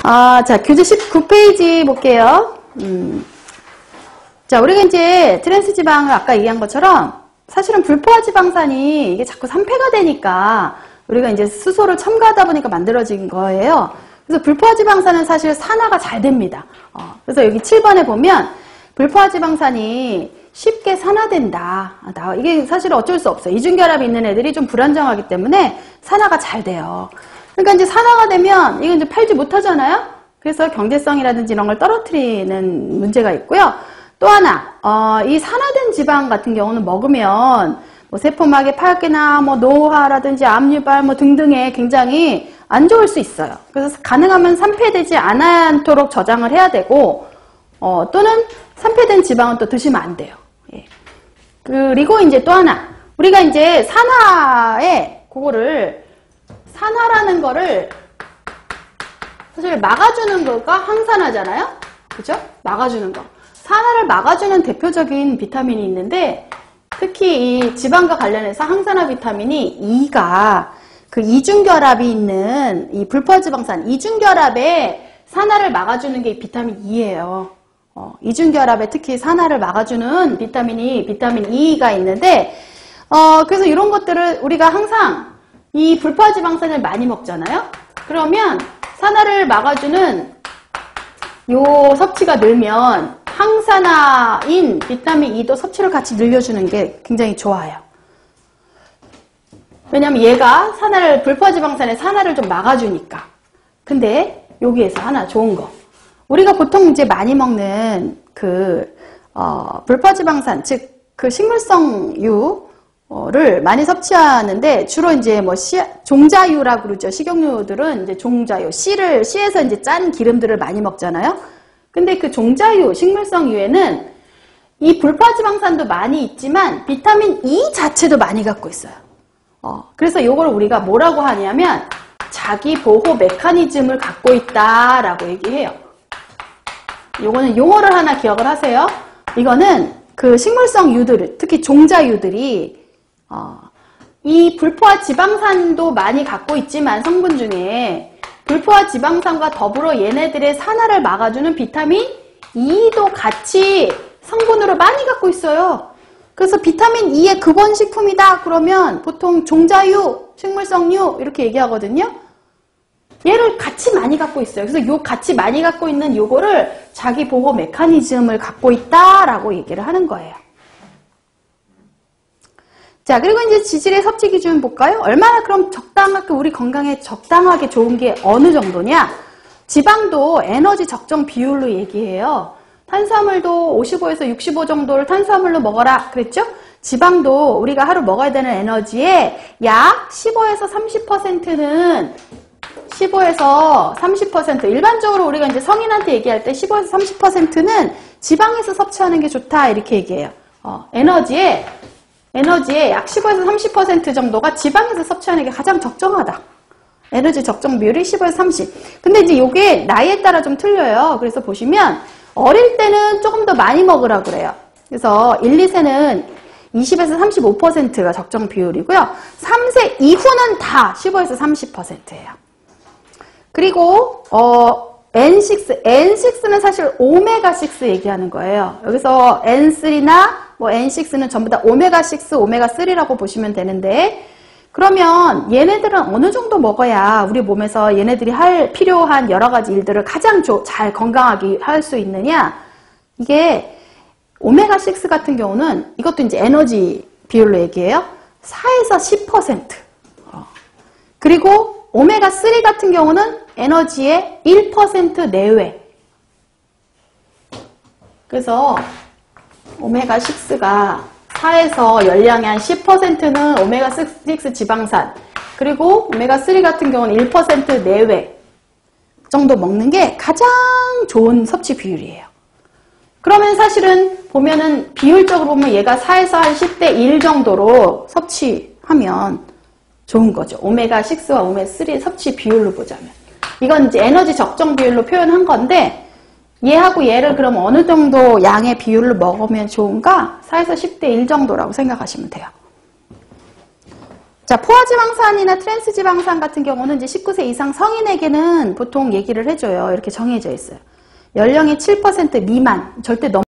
자, 교재 19페이지 볼게요. 자, 우리가 이제 트랜스 지방을 아까 얘기한 것처럼 사실은 불포화 지방산이 이게 자꾸 산패가 되니까 우리가 이제 수소를 첨가하다 보니까 만들어진 거예요. 그래서 불포화 지방산은 사실 산화가 잘 됩니다. 그래서 여기 7번에 보면 불포화 지방산이 쉽게 산화된다. 이게 사실 어쩔 수 없어요. 이중결합이 있는 애들이 좀 불안정하기 때문에 산화가 잘 돼요. 그러니까 이제 산화가 되면 이건 이제 팔지 못하잖아요. 그래서 경제성이라든지 이런 걸 떨어뜨리는 문제가 있고요. 또 하나, 이 산화된 지방 같은 경우는 먹으면 뭐 세포막의 파괴나 뭐 노화라든지 압류발 뭐 등등에 굉장히 안 좋을 수 있어요. 그래서 가능하면 산패되지 않도록 저장을 해야 되고, 또는 산패된 지방은 또 드시면 안 돼요. 예. 그리고 이제 또 하나, 우리가 이제 산화라는 거를 사실 막아주는 거가 항산화잖아요. 그죠? 막아주는 거. 산화를 막아주는 대표적인 비타민이 있는데, 특히 이 지방과 관련해서 항산화 비타민이 E가 그 이중결합이 있는 이 불포화지방산 이중결합에 산화를 막아주는 게 비타민 E예요. 이중결합에 특히 산화를 막아주는 비타민 E가 있는데, 그래서 이런 것들을 우리가 항상 이 불포화지방산을 많이 먹잖아요. 그러면 산화를 막아주는 요 섭취가 늘면 항산화인 비타민 E도 섭취를 같이 늘려주는 게 굉장히 좋아요. 왜냐면 얘가 불포화지방산의 산화를 좀 막아주니까. 근데 여기에서 하나 좋은 거. 우리가 보통 이제 많이 먹는 불포화지방산, 즉 그 식물성 유를 많이 섭취하는데 주로 이제 뭐 종자유라고 그러죠. 식용유들은 이제 종자유, 씨에서 이제 짠 기름들을 많이 먹잖아요. 근데 그 종자유, 식물성 유에는 이 불포화지방산도 많이 있지만 비타민 E 자체도 많이 갖고 있어요. 그래서 이걸 우리가 뭐라고 하냐면 자기 보호 메커니즘을 갖고 있다라고 얘기해요. 요거는 용어를 하나 기억을 하세요. 이거는 그 식물성 유들, 특히 종자유들이 이 불포화 지방산도 많이 갖고 있지만 성분 중에 불포화 지방산과 더불어 얘네들의 산화를 막아주는 비타민 E도 같이 성분으로 많이 갖고 있어요. 그래서 비타민 E의 근원식품이다 그러면 보통 종자유, 식물성유 이렇게 얘기하거든요. 얘를 같이 많이 갖고 있어요. 그래서 요 같이 많이 갖고 있는 요거를 자기 보호 메커니즘을 갖고 있다라고 얘기를 하는 거예요. 자, 그리고 이제 지질의 섭취 기준 볼까요? 얼마나 그럼 적당하게 우리 건강에 적당하게 좋은 게 어느 정도냐? 지방도 에너지 적정 비율로 얘기해요. 탄수화물도 55에서 65 정도를 탄수화물로 먹어라 그랬죠? 지방도 우리가 하루 먹어야 되는 에너지의 약 15에서 30%는 15에서 30% 일반적으로 우리가 이제 성인한테 얘기할 때 15에서 30%는 지방에서 섭취하는 게 좋다 이렇게 얘기해요. 에너지의 약 15에서 30% 정도가 지방에서 섭취하는 게 가장 적정하다. 에너지 적정 비율이 15에서 30. 근데 이제 이게 나이에 따라 좀 틀려요. 그래서 보시면 어릴 때는 조금 더 많이 먹으라고 그래요. 그래서 1, 2세는 20에서 35%가 적정 비율이고요. 3세 이후는 다 15에서 30%예요. 그리고 N6는 사실 오메가6 얘기하는 거예요. 여기서 N3나 뭐 N6는 전부 다 오메가6, 오메가3라고 보시면 되는데, 그러면 얘네들은 어느 정도 먹어야 우리 몸에서 얘네들이 필요한 여러 가지 일들을 가장 잘 건강하게 할 수 있느냐? 이게 오메가6 같은 경우는 이것도 이제 에너지 비율로 얘기해요. 4에서 10%. 그리고 오메가3 같은 경우는 에너지의 1% 내외. 그래서 오메가6가 4에서 열량의 한 10%는 오메가6 지방산, 그리고 오메가3 같은 경우는 1% 내외 정도 먹는 게 가장 좋은 섭취 비율이에요. 그러면 사실은 보면은 비율적으로 보면 얘가 4에서 한 10대 1 정도로 섭취하면 좋은 거죠. 오메가6와 오메가3 섭취 비율로 보자면. 이건 이제 에너지 적정 비율로 표현한 건데, 얘하고 얘를 그럼 어느 정도 양의 비율로 먹으면 좋은가? 4에서 10대 1 정도라고 생각하시면 돼요. 자, 포화지방산이나 트랜스지방산 같은 경우는 이제 19세 이상 성인에게는 보통 얘기를 해줘요. 이렇게 정해져 있어요. 연령의 7% 미만, 절대 넘